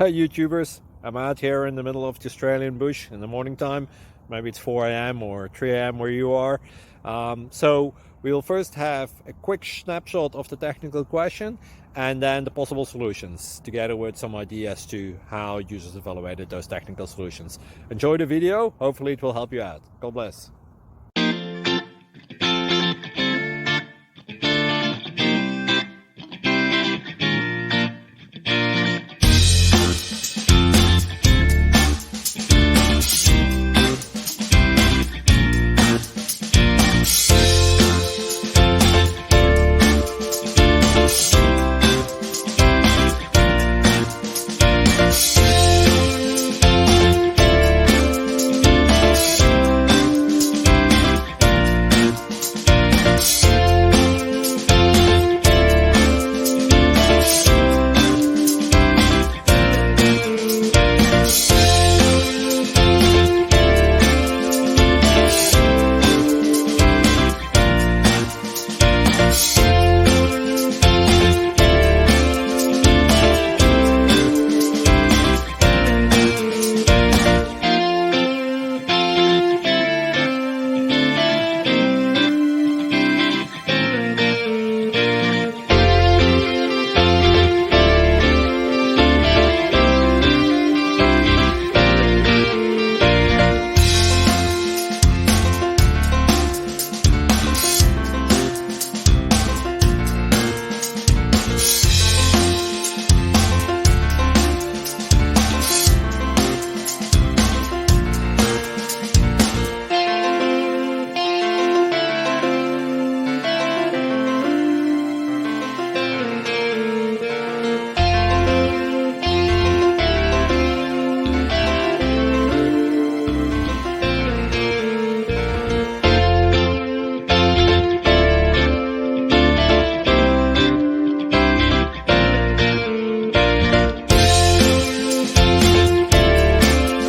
Hey YouTubers, I'm out here in the middle of the Australian bush in the morning time. Maybe it's 4 a.m. or 3 a.m. where you are. So we'll first have a quick snapshot of the technical question and then the possible solutions, together with some ideas to how users evaluated those technical solutions. Enjoy the video, hopefully it will help you out. God bless.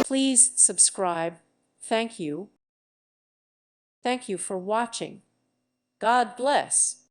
Please subscribe. Thank you. Thank you for watching. God bless.